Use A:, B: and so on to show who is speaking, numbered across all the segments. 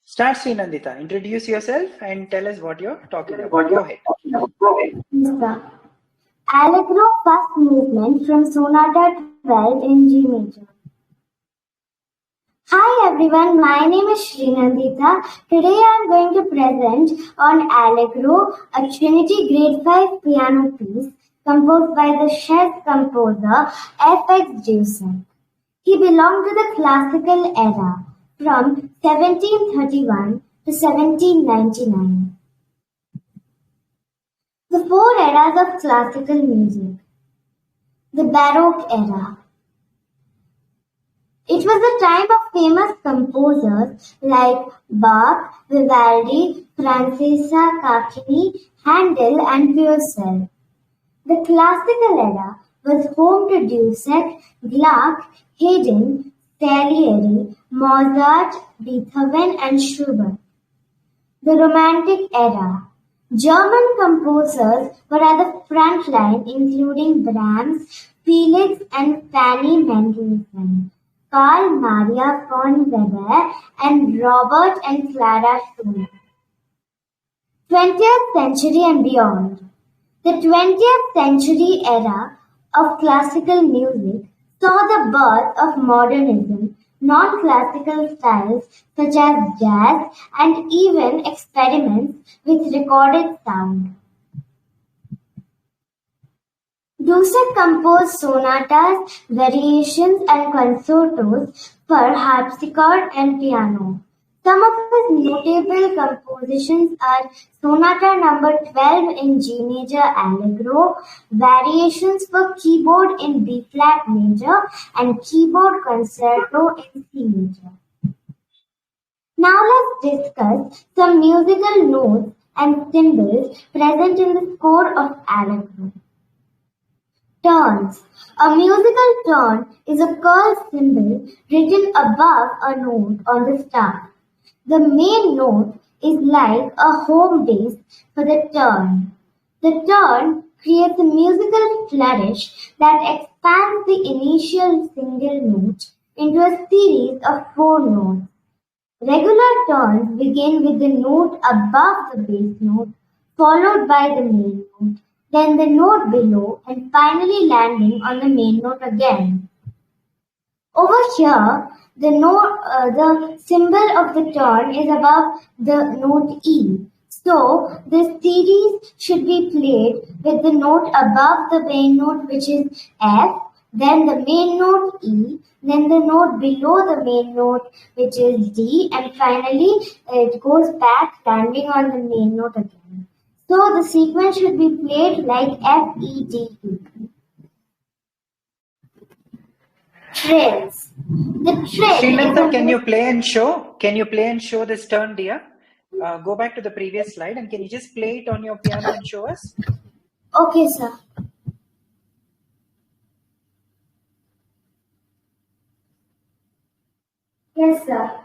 A: Start, Sreenandita. Introduce yourself and tell us what you're talking about. Go ahead.
B: The Allegro first movement from Sonata 12 in G major. Hi everyone, my name is Sreenandita. Today I am going to present on Allegro, a Trinity Grade 5 piano piece composed by the chess composer F.X. Dussek. He belonged to the classical era from 1731 to 1799. The four eras of classical music. The Baroque era. It was the time of famous composers like Bach, Vivaldi, Francesca Caccini, Handel and Purcell. The classical era was home to Dussek, Gluck, Haydn, Salieri, Mozart, Beethoven and Schubert. The Romantic era. German composers were at the front line, including Brahms, Felix and Fanny Mendelssohn, Carl Maria von Weber, and Robert and Clara Schumann. 20th century and beyond. The 20th century era of classical music saw the birth of modernism, non-classical styles such as jazz, and even experiments with recorded sound. Dussek composed sonatas, variations, and concertos for harpsichord and piano. Some of his notable compositions are Sonata No. 12 in G major Allegro, Variations for keyboard in B-flat major, and Keyboard Concerto in C major. Now let's discuss some musical notes and symbols present in the score of Allegro. Turns. A musical turn is a curl symbol written above a note on the staff. The main note is like a home base for the turn. The turn creates a musical flourish that expands the initial single note into a series of four notes. Regular turns begin with the note above the bass note, followed by the main note, then the note below, and finally landing on the main note again. Over here, the symbol of the turn is above the note E. So, this series should be played with the note above the main note, which is F, then the main note E, then the note below the main note, which is D, and finally it goes back landing on the main note again. So, the sequence should be played like F, E, D, E. Trills. The trill.
A: Sreenandita, can you play and show? Can you play and show this turn, dear? Go back to the previous slide and can you just play it on your piano and show us?
B: Okay, sir. Yes, sir.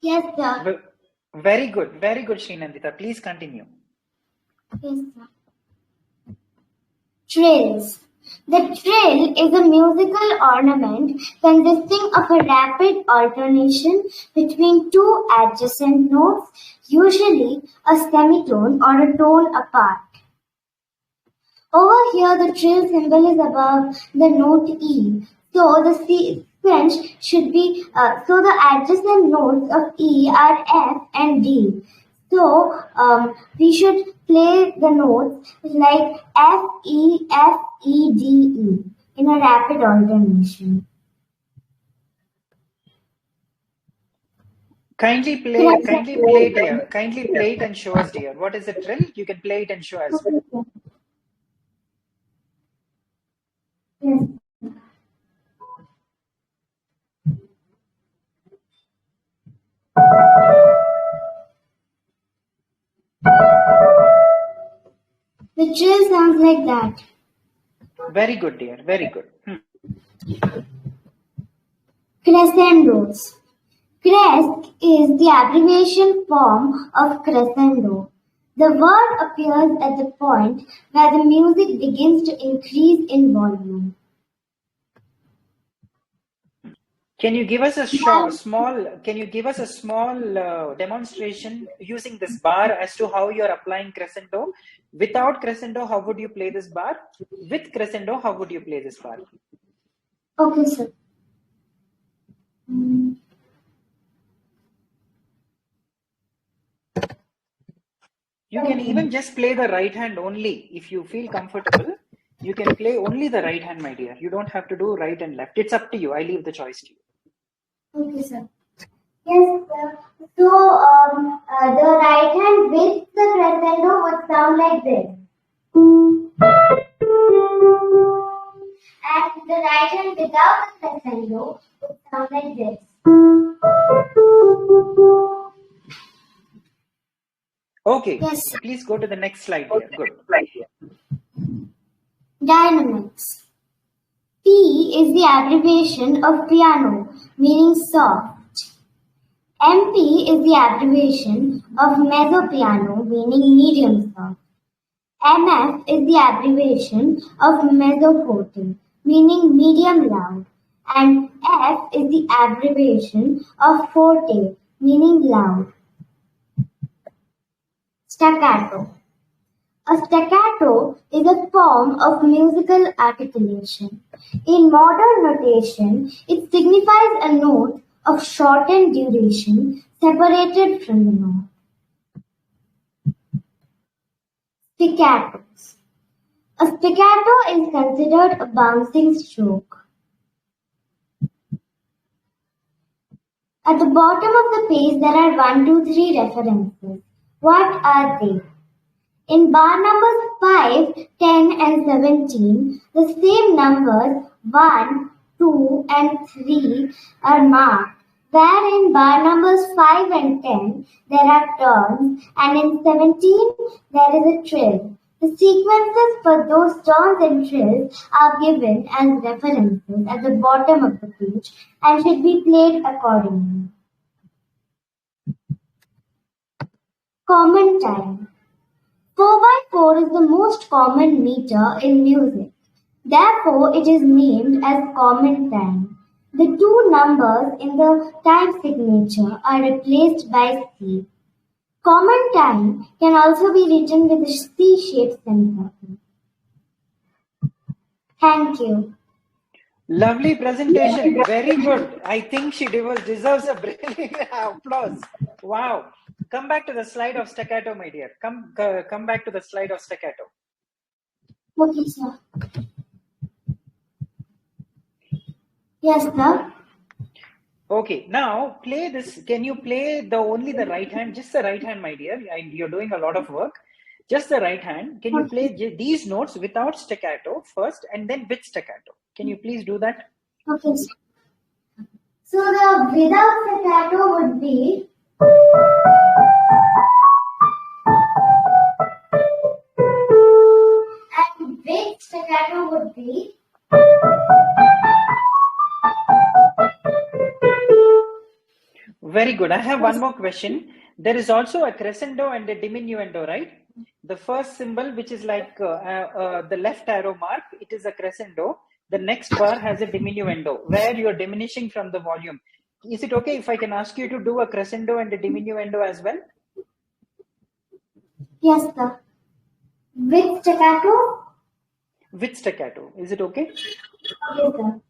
B: Yes, sir.
A: Very good, Sreenandita. Please continue.
B: Yes, sir. Trills. The trill is a musical ornament consisting of a rapid alternation between two adjacent notes, usually a semitone or a tone apart. Over here, the trill symbol is above the note E. So the sequence should be, so the adjacent notes of E are F and D. So we should play the notes like F, E, D, E in a rapid alternation.
A: Kindly play it, dear. Kindly play it and show us, dear. What is the trill? You can play it and show us.
B: Yes. The trill sounds like that.
A: Very good, dear. Very good.
B: Crescendos. Crest is the abbreviation form of crescendo. The word appears at the point where the music begins to increase in volume.
A: Can you give us a small demonstration using this bar as to how you're applying crescendo? Without crescendo, how would you play this bar? With crescendo, how would you play this bar?
B: Okay, sir.
A: You can even just play the right hand only. If you feel comfortable, you can play only the right hand, my dear. You don't have to do right and left. It's up to you. I leave the choice to you.
B: Okay, sir. Yes, sir. So, the right hand with the crescendo would sound like this. And the right hand without the crescendo would sound like this.
A: Okay.
B: Yes, sir.
A: Please go to the next slide here. Good.
B: Dynamics. P is the abbreviation of piano, meaning soft. MP is the abbreviation of mezzo piano, meaning medium soft. MF is the abbreviation of mezzo forte, meaning medium loud. And F is the abbreviation of forte, meaning loud. Staccato. A staccato is a form of musical articulation. In modern notation, it signifies a note of shortened duration separated from the note. Staccatos. A staccato is considered a bouncing stroke. At the bottom of the page, there are 1, 2, 3 references. What are they? In bar numbers 5, 10 and 17, the same numbers 1, 2 and 3 are marked, where in bar numbers 5 and 10 there are turns and in 17 there is a trill. The sequences for those turns and trills are given as references at the bottom of the page and should be played accordingly. Common time. 4/4 is the most common meter in music. Therefore, it is named as common time. The two numbers in the time signature are replaced by C. Common time can also be written with a C-shaped semicircle. Thank you.
A: Lovely presentation. Very good. I think she deserves a brilliant applause. Wow. Come back to the slide of staccato, my dear. Come back to the slide of staccato.
B: Okay, sir. Yes, sir.
A: Okay, now play this. Can you play only the right hand? Just the right hand, my dear. You're doing a lot of work. Just the right hand. Can you play these notes without staccato first and then with staccato? Can you please do that?
B: Okay, sir. So the without staccato would be and with staccato would be
A: Very good. I have one more question. There is also a crescendo and a diminuendo, right? The first symbol, which is like the left arrow mark, it is a crescendo. The next bar has a diminuendo, where you are diminishing from the volume. Is it okay if I can ask you to do a crescendo and a diminuendo as well?
B: Yes, sir. With staccato?
A: With staccato. Is it okay?
B: Okay, sir.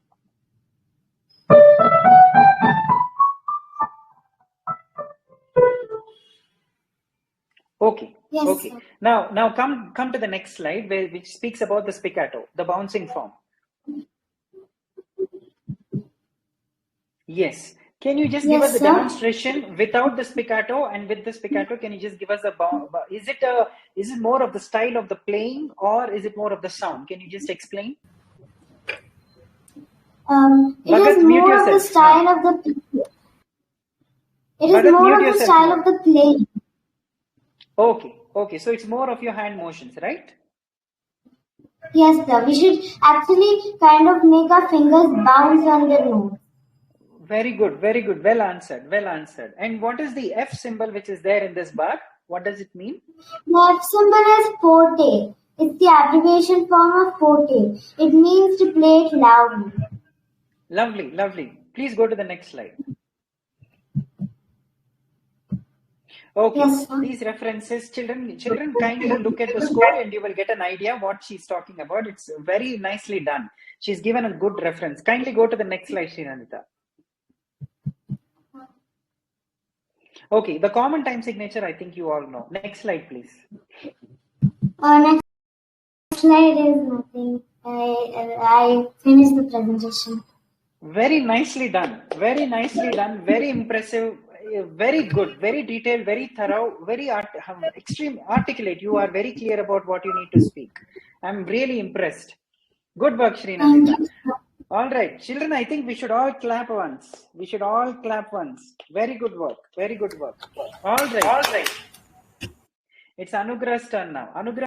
A: Okay.
B: Yes,
A: okay.
B: sir.
A: Now come to the next slide, which speaks about the spiccato, the bouncing form. Yes. Can you just give us a demonstration without the spiccato and with the spiccato? Can you just give us a is it more of the style of the playing or is it more of the sound? Can you just explain?
B: It is more of the style of the style of the playing.
A: Okay. So it's more of your hand motions, right?
B: Yes, sir. We should actually kind of make our fingers bounce on the note.
A: Very good. Well answered. And what is the F symbol which is there in this bar? What does it mean?
B: The F symbol is forte. It's the abbreviation form of forte. It means to play it loudly.
A: Lovely, lovely. Please go to the next slide. Okay,
B: Yes, sir.
A: these references, children kindly look at the score and you will get an idea what she's talking about. It's very nicely done. She's given a good reference. Kindly go to the next slide, Sreenandita. Okay, the common time signature, I think you all know. Next slide, please.
B: Next slide is nothing. I finished the presentation.
A: Very nicely done. Very nicely done. Very impressive. Very good. Very detailed. Very thorough. Very extreme articulate. You are very clear about what you need to speak. I'm really impressed. Good work, Sreenandita. All right, children, I think we should all clap once. We should all clap once. Very good work. Very good work. All right. It's Anugrah's turn now. Anugrah.